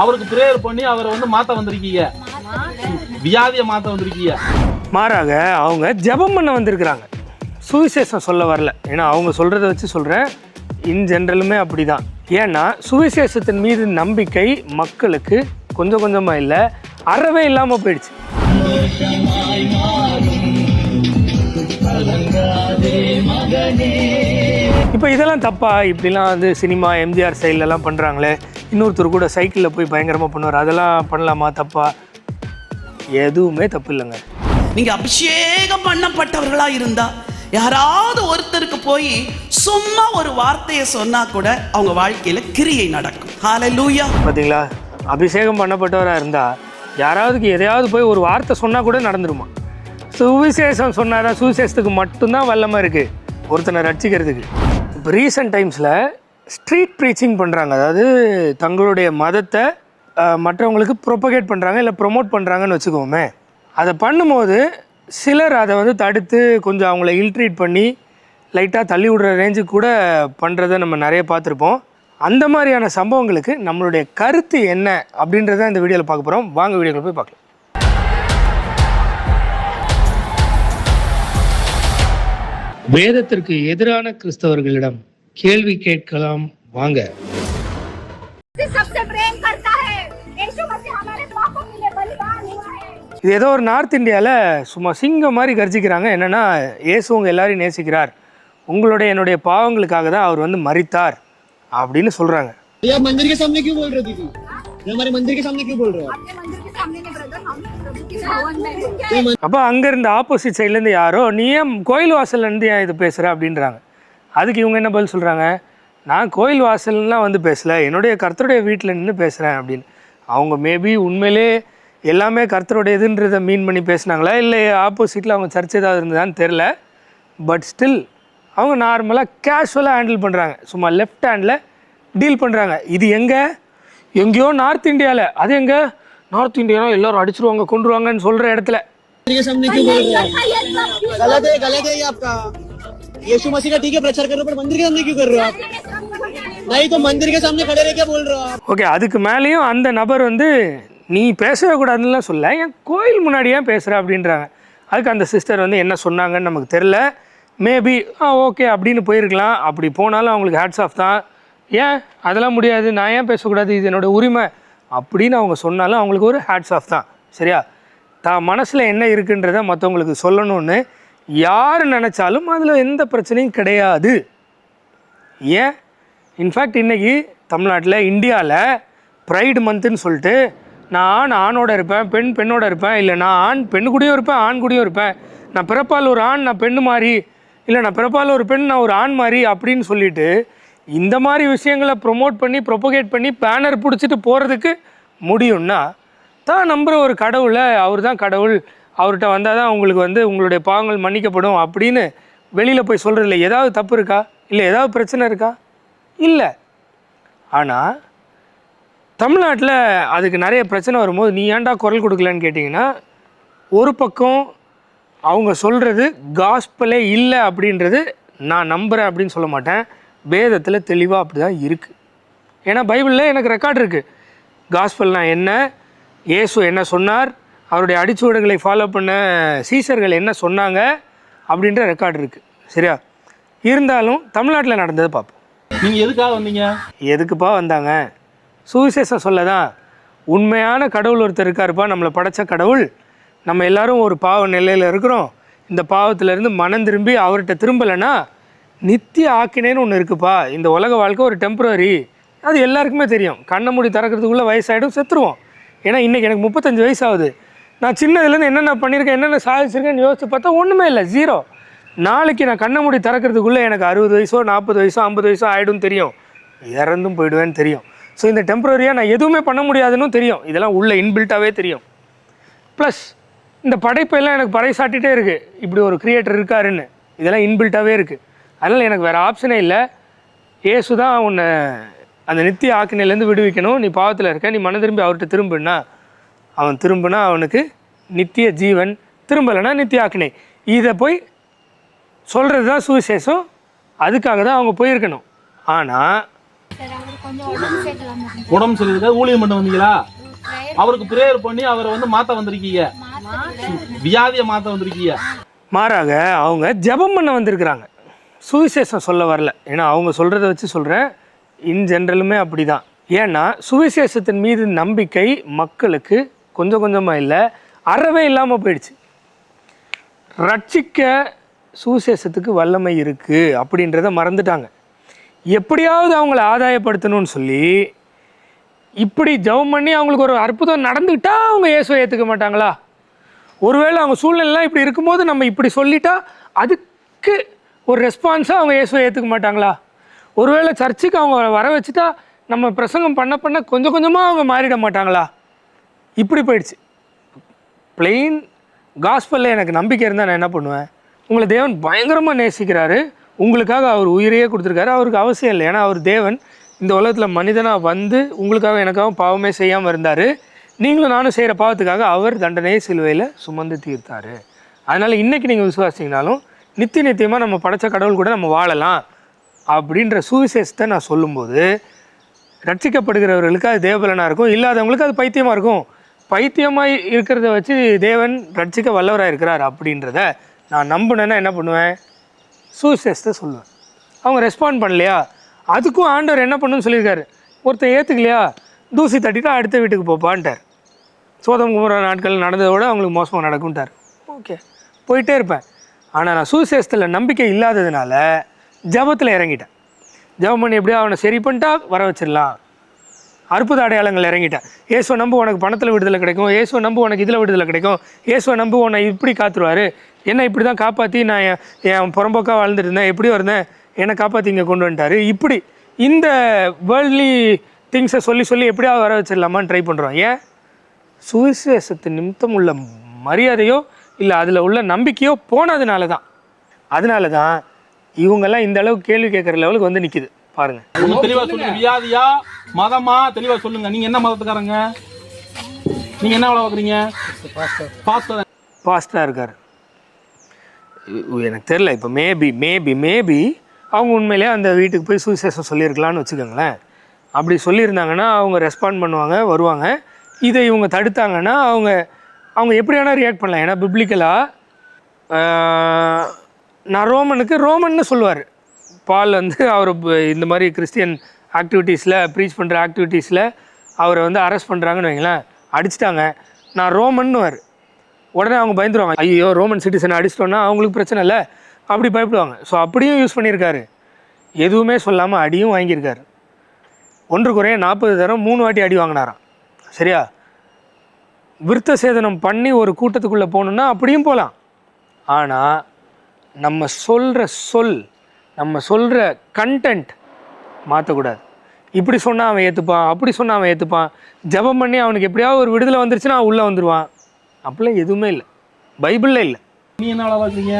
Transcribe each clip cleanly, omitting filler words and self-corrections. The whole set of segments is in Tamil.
அவருக்கு பிரேயர் பண்ணி அவரை வந்து மாத்த வந்திருக்கீங்க, வியாதியை மாத்த வந்திருக்கீங்க. மாறாக அவங்க ஜெபம் பண்ண வந்திருக்கிறாங்க, சுவிசேஷம் சொல்ல வரல. ஏன்னா அவங்க சொல்கிறத வச்சு சொல்கிறேன், இன் ஜென்ரலுமே அப்படி தான். ஏன்னா சுவிசேஷத்தின் மீது நம்பிக்கை மக்களுக்கு கொஞ்சம் கொஞ்சமாக இல்லை, அறவே இல்லாமல் போயிடுச்சு. இப்போ இதெல்லாம் தப்பா? இப்படிலாம் வந்து சினிமா எம்ஜிஆர் சைட்லலாம் பண்ணுறாங்களே, இன்னொருத்தர் கூட சைக்கிளில் போய் பயங்கரமாக பண்ணுவார், அதெல்லாம் பண்ணலாமா? தப்பா? எதுவுமே தப்பு இல்லைங்க. நீங்கள் அபிஷேகம் பண்ணப்பட்டவர்களாக இருந்தால் யாராவது ஒருத்தருக்கு போய் சும்மா ஒரு வார்த்தையை சொன்னால் கூட அவங்க வாழ்க்கையில் கிரியை நடக்கும். ஹல்லேலூயா. பார்த்தீங்களா, அபிஷேகம் பண்ணப்பட்டவராக இருந்தால் யாராவதுக்கு எதையாவது போய் ஒரு வார்த்தை சொன்னால் கூட நடந்துருமா? சுவிசேஷம் சொன்னாரா? சுவிசேஷத்துக்கு மட்டும்தான் வல்லமை இருக்குது ஒருத்தனை ரட்சிக்கிறதுக்கு. இப்போ ரீசெண்ட் டைம்ஸில் ஸ்ட்ரீட் ப்ரீச்சிங் பண்ணுறாங்க, அதாவது தங்களுடைய மதத்தை மற்றவங்களுக்கு ப்ரொபகேட் பண்ணுறாங்க, இல்லை ப்ரொமோட் பண்ணுறாங்கன்னு வச்சுக்கோமே. அதை பண்ணும்போது சிலர் அதை வந்து தடுத்து கொஞ்சம் அவங்கள இல்ட்ரீட் பண்ணி லைட்டாக தள்ளி விடுற ரேஞ்சுக்கு கூட பண்ணுறதை நம்ம நிறைய பார்த்துருப்போம். அந்த மாதிரியான சம்பவங்களுக்கு நம்மளுடைய கருத்து என்ன அப்படின்றத இந்த வீடியோவில் பார்க்க போகிறோம். வாங்க வீடியோவில் போய் பார்க்கலாம். வேதத்திற்கு எதிரான கிறிஸ்தவர்களிடம் கேள்வி கேட்கலாம் வாங்க. இது ஏதோ ஒரு நார்த் இந்தியாவில் சும்மா சிங்கம் மாதிரி கர்ஜிக்கிறாங்க. என்னென்னா, இயேசு உங்கள் எல்லாரையும் நேசிக்கிறார், உங்களுடைய என்னுடைய பாவங்களுக்காக தான் அவர் வந்து மரித்தார் அப்படின்னு சொல்கிறாங்க. அப்போ அங்கேருந்து ஆப்போசிட் சைட்லேருந்து யாரோ, நீ ஏன் கோயில் வாசல்லேருந்து ஏன் இது பேசுகிற அப்படின்றாங்க. அதுக்கு இவங்க என்ன பதில் சொல்கிறாங்க, நான் கோயில் வாசல்லாம் வந்து பேசலை, என்னுடைய கர்த்தருடைய வீட்டில் நின்று பேசுகிறேன் அப்படின்னு. அவங்க மேபி உண்மையிலே எல்லாமே கர்த்தருடையதுன்றதை மீன் பண்ணி பேசுனாங்களா, இல்லை ஆப்போசிட்டில் அவங்க சர்ச் ஏதாவது இருந்ததான்னு தெரில. பட் ஸ்டில் அவங்க நார்மலாக கேஷுவலாக ஹேண்டில் பண்ணுறாங்க, சும்மா லெஃப்ட் ஹேண்டில் டீல் பண்ணுறாங்க. இது எங்கேயோ நார்த் இந்தியாவில், அது எங்கே நார்த் இந்தியானா எல்லோரும் அடிச்சிருவாங்க கொண்டுருவாங்கன்னு சொல்கிற இடத்துல ஓகே, அதுக்கு மேலேயும் அந்த நபர் வந்து நீ பேசவே கூடாதுன்னுலாம் சொல்ல, என் கோயில் முன்னாடியே பேசுகிற அப்படின்றாங்க. அதுக்கு அந்த சிஸ்டர் வந்து என்ன சொன்னாங்கன்னு நமக்கு தெரில. மேபி ஓகே அப்படின்னு போயிருக்கலாம். அப்படி போனாலும் அவங்களுக்கு ஹேட்ஸ் ஆஃப் தான். ஏன் அதெல்லாம் முடியாது, நான் ஏன் பேசக்கூடாது, இது என்னோடய உரிமை அப்படின்னு அவங்க சொன்னாலும் அவங்களுக்கு ஒரு ஹேட்ஸ் ஆஃப் தான். சரியா? தான் மனசில் என்ன இருக்குன்றதை மற்றவங்களுக்கு சொல்லணும்னு யார் நினச்சாலும் அதில் எந்த பிரச்சனையும் கிடையாது. ஏன் இன்ஃபேக்ட் இன்றைக்கி தமிழ்நாட்டில், இந்தியாவில் ப்ரைடு மந்த்துன்னு சொல்லிட்டு நான் ஆணோட இருப்பேன், பெண் பெண்ணோட இருப்பேன், இல்லை நான் ஆண் பெண்ணு கூடயும் இருப்பேன், ஆண் கூடயும் இருப்பேன், நான் பிறப்பால் ஒரு ஆண் நான் பெண்ணு மாதிரி, இல்லை நான் பிறப்பால் ஒரு பெண் நான் ஒரு ஆண் மாதிரி அப்படின்னு சொல்லிட்டு இந்த மாதிரி விஷயங்களை ப்ரொமோட் பண்ணி ப்ரொபகேட் பண்ணி பேனர் பிடிச்சிட்டு போகிறதுக்கு முடியும்னா, தான் நம்புகிற ஒரு கடவுளை, அவர் தான் கடவுள், அவர்கிட்ட வந்தால் தான் உங்களுக்கு வந்து உங்களுடைய பாவங்கள் மன்னிக்கப்படும் அப்படின்னு வெளியில் போய் சொல்கிறதில்ல. ஏதாவது தப்பு இருக்கா? இல்லை ஏதாவது பிரச்சனை இருக்கா? இல்லை. ஆனால் தமிழ்நாட்டில் அதுக்கு நிறைய பிரச்சனை வரும்போது நீ ஏன்டா குரல் கொடுக்கலன்னு கேட்டிங்கன்னா, ஒரு பக்கம் அவங்க சொல்கிறது காஸ்பலே இல்லை அப்படின்றது நான் நம்புகிறேன் அப்படின்னு சொல்ல மாட்டேன். வேதத்தில் தெளிவாக அப்படி தான் இருக்குது. ஏன்னா பைபிளில் எனக்கு ரெக்கார்டு இருக்குது, காஸ்பல்னால் என்ன, இயேசு என்ன சொன்னார், அவருடைய அடிச்சுவடுகளை ஃபாலோ பண்ண சீசர்கள் என்ன சொன்னாங்க அப்படின்ற ரெக்கார்டு இருக்குது. சரியா? இருந்தாலும் தமிழ்நாட்டில் நடந்ததை பார்ப்போம். நீங்கள் எதுக்காக வந்தீங்க? எதுக்குப்பா வந்தாங்க? சுவிசேஷம் சொல்ல தான். உண்மையான கடவுள் ஒருத்தர் இருக்காருப்பா, நம்மளை படைச்ச கடவுள். நம்ம எல்லோரும் ஒரு பாவ நிலையில் இருக்கிறோம். இந்த பாவத்திலேருந்து மனம் திரும்பி அவர்கிட்ட திரும்பலைன்னா நித்திய ஆக்கினேன்னு ஒன்று இருக்குப்பா. இந்த உலக வாழ்க்கை ஒரு டெம்பரரி, அது எல்லாருக்குமே தெரியும். கண்ணை மூடி திறக்கிறதுக்குள்ளே வயசாகிடும், செத்துருவோம். ஏன்னா இன்றைக்கி எனக்கு 35 வயசு ஆகுது. நான் சின்னதுலேருந்து என்னென்ன பண்ணியிருக்கேன், என்னென்ன சாதிச்சிருக்கேன்னு யோசிச்சு பார்த்தா ஒன்றுமே இல்லை, ஜீரோ. நாளைக்கு நான் கண்ணை மூடி திறக்கிறதுக்குள்ளே எனக்கு 60 வயசோ 40 வயசோ 50 வயசோ ஆகிடும் தெரியும், இறந்தும் போயிடுவேன்னு தெரியும். ஸோ இந்த டெம்பரரியாக நான் எதுவுமே பண்ண முடியாதுன்னு தெரியும். இதெல்லாம் உள்ள இன்பில்ட்டாகவே தெரியும். ப்ளஸ் இந்த படைப்பெல்லாம் எனக்கு பறைசாட்டிகிட்டே இருக்குது, இப்படி ஒரு கிரியேட்டர் இருக்காருன்னு. இதெல்லாம் இன்பில்ட்டாகவே இருக்குது. அதனால் எனக்கு வேறு ஆப்ஷனே இல்லை. இயேசு தான் உன்னை அந்த நித்திய ஆக்கினையிலேருந்து விடுவிக்கணும். நீ பாவத்தில் இருக்க, நீ மன திரும்பி அவர்கிட்ட திரும்புனா, அவன் திரும்பினா அவனுக்கு நித்திய ஜீவன், திரும்பலைன்னா நித்திய ஆக்கினை. இதை போய் சொல்கிறது தான் சுவிசேஷம். அதுக்காக தான் அவங்க போயிருக்கணும். ஆனால் உடம்பு சரியில்லை, ஊழியம் பண்ண வந்தீங்களா? அவருக்கு பிரேயர் பண்ணி அவரை வந்து மாத்த வந்திருக்கீங்க, வியாதியை மாத்த வந்திருக்கீங்க. மாறாக அவங்க ஜெபம் பண்ண வந்திருக்கிறாங்க, சுவிசேஷம் சொல்ல வரல. ஏன்னா அவங்க சொல்கிறத வச்சு சொல்கிறேன், இன் ஜென்ரலுமே அப்படி தான். ஏன்னா சுவிசேஷத்தின் மீது நம்பிக்கை மக்களுக்கு கொஞ்சம் கொஞ்சமாக இல்லை, அறவே இல்லாமல் போயிடுச்சு. ரட்சிக்க சுவிசேஷத்துக்கு வல்லமை இருக்குது அப்படின்றத மறந்துட்டாங்க. எப்படியாவது அவங்கள ஆதாயப்படுத்தணும்னு சொல்லி இப்படி ஜெபம் பண்ணி அவங்களுக்கு ஒரு அற்புதம் நடந்துக்கிட்டா அவங்க இயேசுவை ஏற்றுக்க மாட்டாங்களா? ஒருவேளை அவங்க சூழ்நிலைலாம் இப்படி இருக்கும்போது நம்ம இப்படி சொல்லிட்டா அதுக்கு ஒரு ரெஸ்பான்ஸாக அவங்க இயேசுவை ஏற்றுக்க மாட்டாங்களா? ஒருவேளை சர்ச்சுக்கு அவங்க வர வச்சுட்டா நம்ம பிரசங்கம் பண்ண கொஞ்சம் கொஞ்சமாக அவங்க மாறிட மாட்டாங்களா? இப்படி போயிடுச்சு. பிளெயின் காஸ்பலில் எனக்கு நம்பிக்கை இருந்தால் நான் என்ன பண்ணுவேன்? உங்களை தேவன் பயங்கரமாக நேசிக்கிறாரு, உங்களுக்காக அவர் உயிரையே கொடுத்துருக்காரு. அவருக்கு அவசியம் இல்லை, ஏன்னா அவர் தேவன் இந்த உலகத்தில் மனிதனாக வந்து உங்களுக்காக எனக்காக பாவமே செய்யாமல் இருந்தார். நீங்களும் நானும் செய்கிற பாவத்துக்காக அவர் தண்டனையை சிலுவையில் சுமந்து தீர்த்தார். அதனால் இன்றைக்கி நீங்கள் விசுவாசிங்கனாலும் நித்தியமாக நம்ம படைத்த கடவுள் கூட நம்ம வாழலாம் அப்படின்ற சுவிசேஷத்தை நான் சொல்லும்போது ரட்சிக்கப்படுகிறவர்களுக்கு அது தேவபலனாக இருக்கும், இல்லாதவங்களுக்கு அது பைத்தியமாக இருக்கும். பைத்தியமாக இருக்கிறத வச்சு தேவன் ரட்சிக்க வல்லவராக இருக்கிறார் அப்படின்றத நான் நம்பினேன்னா என்ன பண்ணுவேன்? சுவிசேஷத்தை சொல்லுவேன். அவங்க ரெஸ்பாண்ட் பண்ணலையா, அதுக்கும் ஆண்டவர் என்ன பண்ணுன்னு சொல்லியிருக்காரு. ஒருத்தர் ஏற்றுக்கலையா, தூசி தட்டிட்டு அடுத்த வீட்டுக்கு போப்பான்ட்டார். சோதம் குமர நாட்கள் நடந்ததோடு அவங்களுக்கு மோசமாக நடக்கும்ட்டார். ஓகே, போயிட்டே இருப்பேன். ஆனால் நான் சுவிசேஷத்தில் நம்பிக்கை இல்லாததுனால ஜபத்தில் இறங்கிட்டேன். ஜபம் பண்ணி எப்படியோ அவனை சரி பண்ணிட்டா வர வச்சிடலாம், அற்புத அடையாளங்கள் இறங்கிட்டேன். இயேசுவை நம்பு உனக்கு பணத்தில் விடுதலை கிடைக்கும், இயேசுவை நம்பு உனக்கு இதில் விடுதலை கிடைக்கும், இயேசுவை நம்பு உன்னை இப்படி காத்துருவார், என்னை இப்படி தான் காப்பாற்றி நான் என் புறம்போக்காக வாழ்ந்துட்டு இருந்தேன், எப்படியோ இருந்தேன், என்னை காப்பாற்றி இங்கே கொண்டு வந்துட்டார். இப்படி இந்த வேர்ல்ட்லி திங்ஸை சொல்லி எப்படியாவது வர வச்சிடலாமான்னு ட்ரை பண்ணுறோம். ஏன்? சுவிசேஷத்து நிமித்தம் உள்ள மரியாதையோ இல்லை அதில் உள்ள நம்பிக்கையோ போனதுனால தான். அதனால தான் இவங்கெல்லாம் இந்த அளவுக்கு கேள்வி கேட்குற லெவலுக்கு வந்து நிற்கிது பாருங்கள். தெளிவாக சொல்லுங்க, வியாதியா மதமா தெளிவாக சொல்லுங்க. நீங்கள் என்ன மதத்துக்காரங்க? நீங்கள் என்ன வேலை பார்க்குறீங்க? பாஸ்டராக இருக்கார். எனக்கு தெரில. இப்போ மேபி அவங்க உண்மையிலே அந்த வீட்டுக்கு போய் சுவிசேஷம் சொல்லியிருக்கலான்னு வச்சுக்கோங்களேன். அப்படி சொல்லியிருந்தாங்கன்னா அவங்க ரெஸ்பாண்ட் பண்ணுவாங்க, வருவாங்க. இதை இவங்க தடுத்தாங்கன்னா அவங்க எப்படி வேணால் ரியாக்ட் பண்ணலாம். ஏன்னா பிப்ளிக்கலாக நான் ரோமன்னு சொல்லுவார். பால் வந்து அவர் இந்த மாதிரி கிறிஸ்டியன் ஆக்டிவிட்டீஸில் ப்ரீச் பண்ணுற ஆக்டிவிட்டீஸில் அவரை வந்து அரெஸ்ட் பண்ணுறாங்கன்னு வைங்களேன், அடிச்சிட்டாங்க, நான் ரோமன்னுவார். உடனே அவங்க பயந்துருவாங்க, ஐயோ ரோமன் சிட்டிசனை அடிச்சிட்டோன்னா அவங்களுக்கு பிரச்சனை இல்லை, அப்படி பயப்படுவாங்க. ஸோ அப்படியும் யூஸ் பண்ணியிருக்காரு. எதுவுமே சொல்லாமல் அடியும் வாங்கியிருக்காரு. 1 குறைய 40 தரம் 3 வாட்டி அடி வாங்கினாராம். சரியா? விருத்த சேதனம் பண்ணி ஒரு கூட்டத்துக்குள்ளே போகணுன்னா அப்படியும் போகலாம். ஆனால் நம்ம சொல்கிற கண்டென்ட் மாற்றக்கூடாது. இப்படி சொன்னால் அவன் ஏற்றுப்பான், அப்படி சொன்னால் அவன் ஏற்றுப்பான். ஜெபம் பண்ணி அவனுக்கு எப்படியாவது ஒரு விடுதலை வந்துருச்சுன்னா அவன் உள்ளே வந்துடுவான். அப்படிலாம் எதுவுமே இல்லை, பைபிளில் இல்லை. நீ என்ன வேலை பார்க்குறீங்க?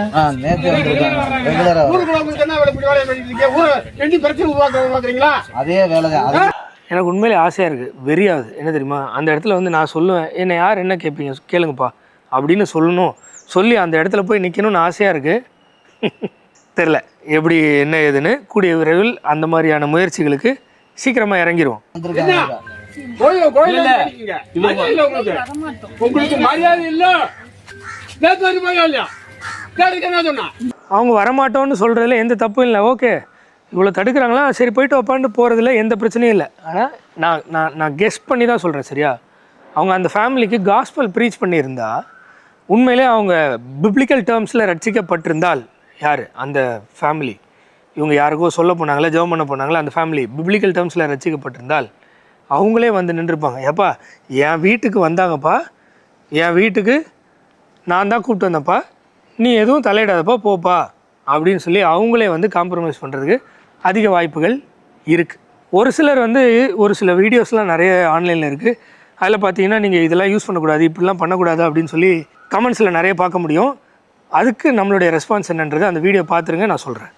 அதே வேலை தான். எனக்கு உண்மையிலே ஆசையாக இருக்குது, வெறியாகுது. என்ன தெரியுமா? அந்த இடத்துல வந்து நான் சொல்லுவேன், என்னை யார் என்ன கேட்பீங்க கேளுங்கப்பா அப்படின்னு சொல்லி அந்த இடத்துல போய் நிற்கணும்னு ஆசையாக இருக்குது. தெரில எப்படி என்ன ஏதுன்னு. கூடிய விரைவில் அந்த மாதிரியான முயற்சிகளுக்கு சீக்கிரமாக இறங்கிடுவோம். அவங்க வரமாட்டோன்னு சொல்கிறதுல எந்த தப்பும் இல்லை. ஓகே, இவ்வளோ தடுக்கிறாங்களா, சரி போயிட்டு வைப்பான்னு போகிறதுல எந்த பிரச்சனையும் இல்லை. ஆனால் நான் கெஸ் பண்ணி தான் சொல்கிறேன். சரியா? அவங்க அந்த ஃபேமிலிக்கு காஸ்பல் ப்ரீச் பண்ணியிருந்தா, உண்மையிலே அவங்க பிப்ளிக்கல் டேர்ம்ஸில் ரட்சிக்கப்பட்டிருந்தால், யார் அந்த ஃபேமிலி, இவங்க யாருக்கோ சொல்ல போனாங்களே, ஜெபம் பண்ண போனாங்களே, அந்த ஃபேமிலி பிப்ளிக்கல் டேர்ம்ஸில் ரட்சிக்கப்பட்டிருந்தால் அவங்களே வந்து நின்றுருப்பாங்க. ஏப்பா என் வீட்டுக்கு வந்தாங்கப்பா, என் வீட்டுக்கு நான் தான் கூப்பிட்டு வந்தேன்ப்பா, நீ எதுவும் தலையிடாதப்பா போப்பா அப்படின்னு சொல்லி அவங்களே வந்து காம்ப்ரமைஸ் பண்ணுறதுக்கு அதிக வாய்ப்புகள் இருக்குது. ஒரு சில வீடியோஸ்லாம் நிறைய ஆன்லைனில் இருக்குது. அதில் பார்த்தீங்கன்னா நீங்கள் இதெல்லாம் யூஸ் பண்ணக்கூடாது, இப்படிலாம் பண்ணக்கூடாது அப்படின்னு சொல்லி கமெண்ட்ஸில் நிறைய பார்க்க முடியும். அதுக்கு நம்மளுடைய ரெஸ்பான்ஸ் என்னன்றது அந்த வீடியோ பார்த்துருங்க, நான் சொல்கிறேன்.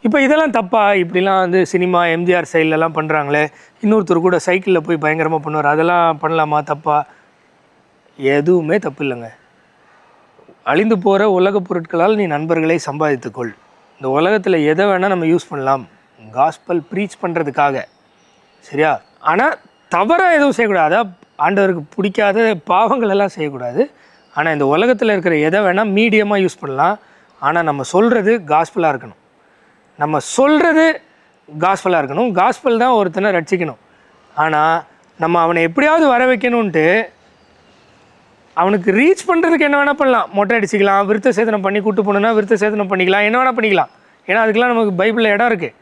இப்போ இதெல்லாம் தப்பா? இப்படிலாம் வந்து சினிமா எம்ஜிஆர் சைட்லலாம் பண்ணுறாங்களே, இன்னொருத்தர் கூட சைக்கிளில் போய் பயங்கரமாக பண்ணுவார், அதெல்லாம் பண்ணலாமா? தப்பா? எதுவுமே தப்பு இல்லைங்க. அழிந்து போகிற உலகப் பொருட்களால் நீ நண்பர்களை சம்பாதித்துக்கொள். இந்த உலகத்தில் எதை வேணால் நம்ம யூஸ் பண்ணலாம் காஸ்பல் ப்ரீச் பண்ணுறதுக்காக, சரியா? ஆனால் தவறாக எதுவும் செய்யக்கூடாது. அதான் ஆண்டவருக்கு பிடிக்காத பாவங்கள் எல்லாம் செய்யக்கூடாது. ஆனால் இந்த உலகத்தில் இருக்கிற எதை வேணால் மீடியமாக யூஸ் பண்ணலாம். ஆனால் நம்ம சொல்கிறது காஸ்பலாக இருக்கணும். நம்ம சொல்கிறது காஸ்பலாக இருக்கணும். காஸ்பல் தான் ஒருத்தனை ரட்சிக்கணும். ஆனால் நம்ம அவனை எப்படியாவது வர வைக்கணுன்ட்டு அவனுக்கு ரீச் பண்ணுறதுக்கு என்ன வேணால் பண்ணலாம். மொட்டை அடிச்சிக்கலாம், விருத்த சேதனம் பண்ணி கூட்டு போகணுன்னா விருத்த சேதனம் பண்ணிக்கலாம், என்ன வேணால் பண்ணிக்கலாம். ஏன்னா அதுக்கெலாம் நமக்கு பைபிளில் இடம் இருக்குது.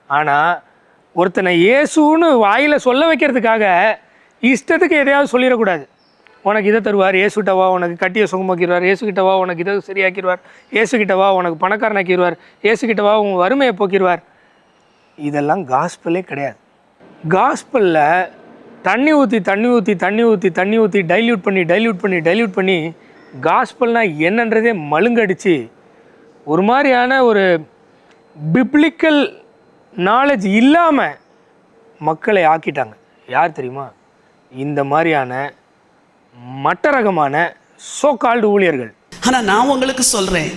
ஆனால் ஒருத்தனை இயேசுன்னு வாயில் சொல்ல வைக்கிறதுக்காக இஷ்டத்துக்கு எதையாவது சொல்லிடக்கூடாது. உனக்கு இதை தருவார், இயேசுகிட்டவா உனக்கு கட்டியை சுகமாக்கிடுவார், இயேசுகிட்டவா உனக்கு இதை சரியாக்கிடுவார், இயேசுகிட்டவா உனக்கு பணக்காரனாக்கிடுவார், இயேசுகிட்டவா உன் வறுமையை போக்கிடுவார். இதெல்லாம் காஸ்பலே கிடையாது. காஸ்பலில் தண்ணி ஊற்றி தண்ணி ஊற்றி தண்ணி ஊற்றி தண்ணி ஊற்றி டைல்யூட் பண்ணி காஸ்பல்னால் என்னன்றதே மழுங்கடிச்சு ஒரு மாதிரியான ஒரு பிப்ளிக்கல் நாலேஜ் இல்லாமல் மக்களை ஆக்கிட்டாங்க. யார் தெரியுமா? இந்த மாதிரியான மட்டரகமான சோகால்டு ஊழியர்கள். ஆனால் நான் உங்களுக்கு சொல்கிறேன்,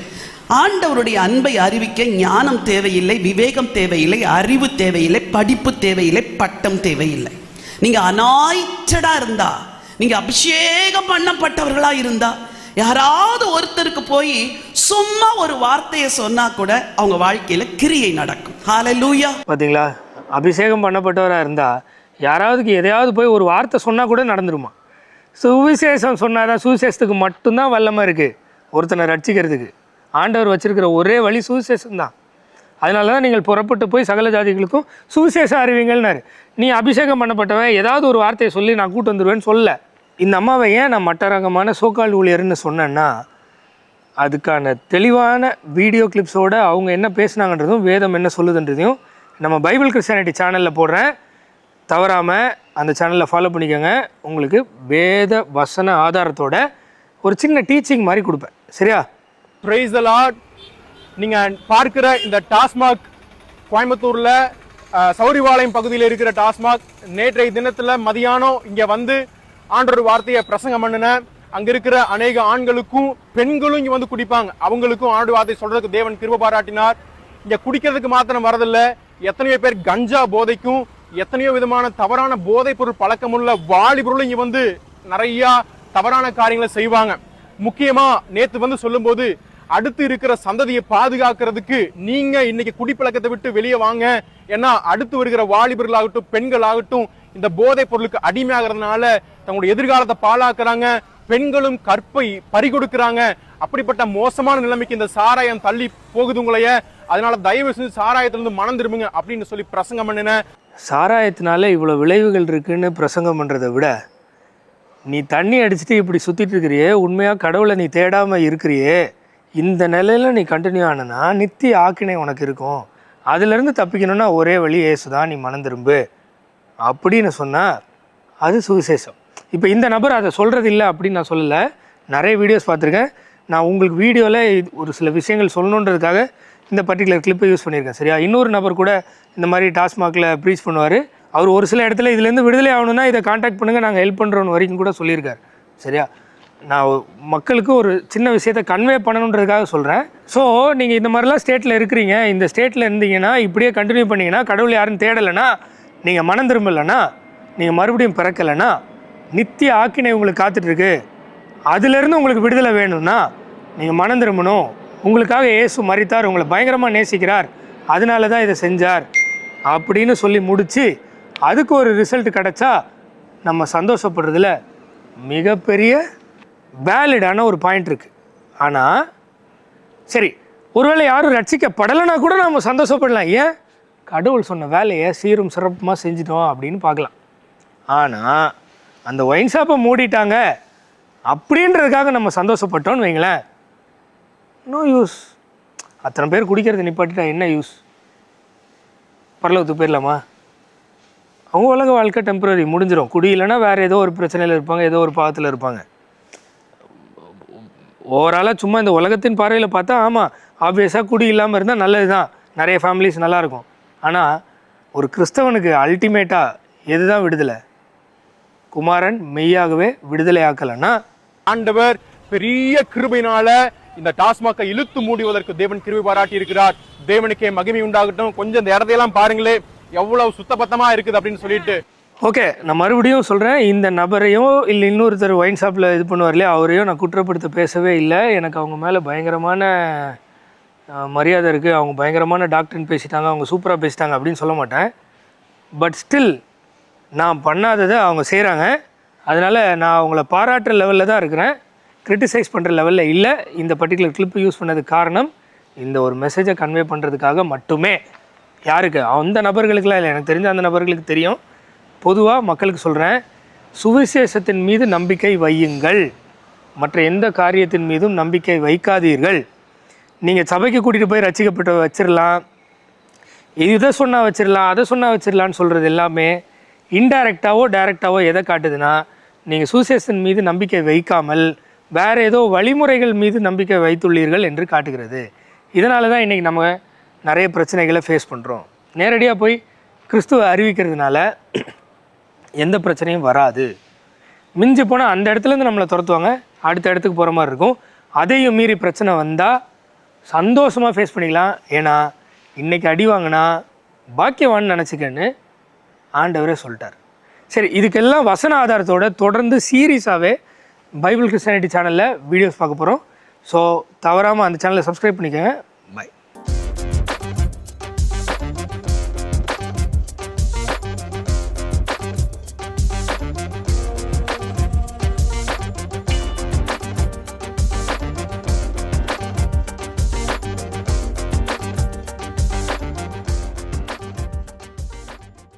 ஆண்டவருடைய அன்பை அறிவிக்க ஞானம் தேவையில்லை, விவேகம் தேவையில்லை, அறிவு தேவையில்லை, படிப்பு தேவையில்லை, பட்டம் தேவையில்லை. நீங்கள் அனாய்டடாக இருந்தா, நீங்கள் அபிஷேகம் பண்ணப்பட்டவர்களாக இருந்தா, யாராவது ஒருத்தருக்கு போய் சும்மா ஒரு வார்த்தையை சொன்னா கூட அவங்க வாழ்க்கையில் கிரியை நடக்கும். ஹல்லேலூயா. பார்த்தீங்களா? அபிஷேகம் பண்ணப்பட்டவராக இருந்தால் யாராவதுக்கு எதையாவது போய் ஒரு வார்த்தை சொன்னால் கூட நடந்துருமா? சுவிசேஷம் சொன்னாதான், சுவிசேஷத்துக்கு மட்டும்தான் வல்லமை இருக்குது ஒருத்தனை ரட்சிக்கிறதுக்கு. ஆண்டவர் வச்சிருக்கிற ஒரே வழி சுவிசேஷம்தான். அதனால தான் நீங்கள் புறப்பட்டு போய் சகல ஜாதிகளுக்கும் சுவிசேஷம் அறிவிங்கள்னாரு. நீ அபிஷேகம் பண்ணப்பட்டவன் ஏதாவது ஒரு வார்த்தையை சொல்லி நான் கூட்டு வந்துடுவேன்னு சொல்ல. இந்த அம்மாவை ஏன் நான் மட்டரகமான சோகால் ஊழியர்னு சொன்னேன்னா, அதுக்கான தெளிவான வீடியோ கிளிப்ஸோடு அவங்க என்ன பேசுனாங்கன்றதும் வேதம் என்ன சொல்லுதுன்றதையும் நம்ம பைபிள் கிறிஸ்டியானிட்டி சேனலில் போடுறேன். தவறாமல் அந்த சேனலில் ஃபாலோ பண்ணிக்கோங்க. உங்களுக்கு வேத வசன ஆதாரத்தோட ஒரு சின்ன டீச்சிங் மாதிரி கொடுப்பேன், சரியா? Praise the Lord. நீங்கள் பார்க்குற இந்த டாஸ்மாக் கோயம்புத்தூரில் சௌரிபாளையம் பகுதியில் இருக்கிற டாஸ்மாக், நேற்றைய தினத்தில் மதியானம் இங்கே வந்து ஆண்டவர் வார்த்தையை பிரசங்கம் பண்ணினேன். அங்கே இருக்கிற அநேக ஆண்களுக்கும் பெண்களும் இங்கே வந்து குடிப்பாங்க. அவங்களுக்கும் ஆண்டவர் வார்த்தை சொல்றதுக்கு தேவன் கிருபை பாராட்டினார். இங்கே குடிக்கிறதுக்கு மாத்திரம் வரதில்ல, எத்தனையோ பேர் கஞ்சா போதைக்கும் எத்தனையோ விதமான தவறான போதைப் பொருள் பழக்கமுள்ள வாலிபர்களும் இங்கே வந்து நிறைய தவறான காரியங்களை செய்வாங்க. முக்கியமா நேத்து வந்து சொல்லும்போது, அடுத்து இருக்கிற சந்ததியை பாதுகாக்கிறதுக்கு நீங்க இன்னைக்கு குடிப்பழக்கத்தை விட்டு வெளியே வாங்க. ஏன்னா அடுத்து வருகிற வாலிபர்களாகட்டும் பெண்கள் ஆகட்டும் இந்த போதைப் பொருளுக்கு அடிமையாகிறதுனால தங்களுடைய எதிர்காலத்தை பாழாக்குறாங்க. பெண்களும் கற்பை பறிகொடுக்கிறாங்க. அப்படிப்பட்ட மோசமான நிலைமைக்கு இந்த சாராயம் தள்ளி போகுது உங்களைய. அதனால தயவு செஞ்சு சாராயத்திலிருந்து மனம் திரும்புங்க அப்படின்னு சொல்லி பிரசங்கம் பண்ணினேன். சாராயத்தினால இவ்வளோ விளைவுகள் இருக்குன்னு பிரசங்கம் பண்ணுறதை விட, நீ தண்ணி அடிச்சுட்டு இப்படி சுற்றிட்டு இருக்கிறியே, உண்மையாக கடவுளை நீ தேடாமல் இருக்கிறியே, இந்த நிலையில் நீ கண்டினியூ ஆனனா நித்திய ஆக்கினை உனக்கு இருக்கும். அதிலிருந்து தப்பிக்கணும்னா ஒரே வழி இயேசு தான், நீ மனம் திரும்பு அப்படின்னு சொன்னால் அது சுவிசேஷம். இப்போ இந்த நபர் அதை சொல்கிறது இல்லை அப்படின்னு நான் சொல்லலை. நிறைய வீடியோஸ் பார்த்துருக்கேன். நான் உங்களுக்கு வீடியோவில் ஒரு சில விஷயங்கள் சொல்லணுன்றதுக்காக இந்த பர்டிகுலர் கிளிப்பை யூஸ் பண்ணியிருக்கேன், சரியா? இன்னொரு நபர் கூட இந்த மாதிரி டாஸ்மாகில் ப்ரீச் பண்ணுவார். அவர் ஒரு சில இடத்துல இதுலேருந்து விடுதலை ஆகணும்னா இதை காண்டாக்ட் பண்ணுங்கள், நாங்கள் ஹெல்ப் பண்ணுறோன்னு வரைக்கும் கூட சொல்லியிருக்கார், சரியா? நான் மக்களுக்கு ஒரு சின்ன விஷயத்தை கன்வே பண்ணணுன்றதுக்காக சொல்கிறேன். ஸோ நீங்கள் இந்த மாதிரிலாம் ஸ்டேட்டில் இருக்கிறீங்க, இந்த ஸ்டேட்டில் இருந்தீங்கன்னா இப்படியே கண்டினியூ பண்ணிங்கன்னா, கடவுள் யாரும் தேடலைன்னா, நீங்கள் மனம் திரும்பலைன்னா, நீங்கள் மறுபடியும் பிறக்கலைன்னா, நித்திய ஆக்கினை உங்களுக்கு காத்துட்ருக்கு. அதுலேருந்து உங்களுக்கு விடுதலை வேணும்னா நீங்கள் மனம் திரும்பணும். உங்களுக்காக இயேசு மரித்தார், உங்களை பயங்கரமாக நேசிக்கிறார், அதனால தான் இதை செஞ்சார் அப்படின்னு சொல்லி முடித்து அதுக்கு ஒரு ரிசல்ட் கிடச்சா நம்ம சந்தோஷப்படுறதுல மிகப்பெரிய வேலிடான ஒரு பாயிண்ட் இருக்குது. ஆனால் சரி, ஒருவேளை யாரும் ரட்சிக்கப்படலைன்னா கூட நம்ம சந்தோஷப்படலாம். ஏன்? கடவுள் சொன்ன வேலையை சீரும் சிறப்புமாக செஞ்சிட்டோம் அப்படின்னு பார்க்கலாம். ஆனால் அந்த ஒயின் ஷாப்பை மூடிட்டாங்க அப்படின்றதுக்காக நம்ம சந்தோஷப்பட்டோன்னு வைங்களேன், நோ யூஸ். அத்தனை பேர் குடிக்கிறத நிப்பாட்டிட்டா என்ன யூஸ்? பரலோகத்துக்கு போயிடலாமா? அவங்க உலக வாழ்க்கை டெம்பரரி, முடிஞ்சிடும். குடி இல்லைன்னா வேறு ஏதோ ஒரு பிரச்சனையில் இருப்பாங்க, ஏதோ ஒரு பாவத்தில் இருப்பாங்க. ஓவராலாக சும்மா இந்த உலகத்தின் பார்வையில் பார்த்தா ஆமாம், ஆப்வியஸாக குடி இல்லாமல் இருந்தால் நல்லது தான். நிறைய ஃபேமிலிஸ் நல்லாயிருக்கும். ஆனால் ஒரு கிறிஸ்தவனுக்கு அல்டிமேட்டாக எதுதான் விடுதலை? குமாரன் மெய்யாகவே விடுதலை ஆக்கலைன்னா ஆண்டவர் பெரிய கிருபையினால இந்த டாஸ்மாக்கை இழுத்து மூடுவதற்கு தேவன் கிருபை பாராட்டி இருக்கிறார். தேவனுக்கே மகிமை உண்டாகட்டும். கொஞ்சம் இந்த இடத்தையெல்லாம் பாருங்களே, எவ்வளவு சுத்தபத்தமா இருக்குது அப்படின்னு சொல்லிட்டு. ஓகே, நான் மறுபடியும் சொல்கிறேன், இந்த நபரையோ இல்லை இன்னொருத்தர் ஒயின் ஷாப்பில் இது பண்ணுவார் இல்லையா, அவரையோ நான் குற்றப்படுத்த பேசவே இல்லை. எனக்கு அவங்க மேலே பயங்கரமான மரியாதை இருக்குது, அவங்க பயங்கரமான டாக்டர்னு பேசிட்டாங்க, அவங்க சூப்பராக பேசிட்டாங்க அப்படின்னு சொல்ல மாட்டேன். பட் ஸ்டில் நான் பண்ணாததை அவங்க செய்கிறாங்க. அதனால் நான் அவங்கள பாராட்டுற லெவலில் தான் இருக்கிறேன், கிரிட்டிசைஸ் பண்ணுற லெவலில் இல்லை. இந்த பர்டிகுலர் கிளிப்பு யூஸ் பண்ணதுக்கு காரணம் இந்த ஒரு மெசேஜை கன்வே பண்ணுறதுக்காக மட்டுமே. யாருக்கு? அந்த நபர்களுக்கெல்லாம் இல்லை, எனக்கு தெரிஞ்ச அந்த நபர்களுக்கு தெரியும். பொதுவாக மக்களுக்கு சொல்கிறேன், சுவிசேஷத்தின் மீது நம்பிக்கை வையுங்கள், மற்ற எந்த காரியத்தின் மீதும் நம்பிக்கை வைக்காதீர்கள். நீங்கள் சபைக்கு கூட்டிகிட்டு போய் ரசிக்கப்பட்டு வச்சிடலாம், இதை சொன்னால் வச்சிடலாம், அதை சொன்னால் வச்சிடலான்னு சொல்கிறது எல்லாமே இன்டைரக்டாவோ டைரெக்டாவோ எதை காட்டுதுன்னா, நீங்கள் சுவிசேஷத்தின் மீது நம்பிக்கை வைக்காமல் வேறு ஏதோ வழிமுறைகள் மீது நம்பிக்கை வைத்துள்ளீர்கள் என்று காட்டுகிறது. இதனால தான் இன்றைக்கி நம்ம நிறைய பிரச்சனைகளை ஃபேஸ் பண்ணுறோம். நேரடியாக போய் கிறிஸ்துவை அறிவிக்கிறதுனால எந்த பிரச்சனையும் வராது. மிஞ்சி போனால் அந்த இடத்துலேருந்து நம்மளை துரத்துவாங்க, அடுத்த இடத்துக்கு போகிற மாதிரி இருக்கும். அதையும் மீறி பிரச்சனை வந்தால் சந்தோஷமாக ஃபேஸ் பண்ணிக்கலாம். ஏன்னா இன்றைக்கி அடி வாங்கினா பாக்கியவான்னு நினச்சிக்கன்னு ஆண்டவரே சொல்லிட்டார். சரி, இதுக்கெல்லாம் வசன ஆதாரத்தோட தொடர்ந்து சீரியஸாகவே பைபிள் கிறிஸ்டியானிட்டி சேனலில் வீடியோஸ் பார்க்க போகிறோம். ஸோ தவறாமல் அந்த சேனலை சப்ஸ்கிரைப் பண்ணிக்கோங்க.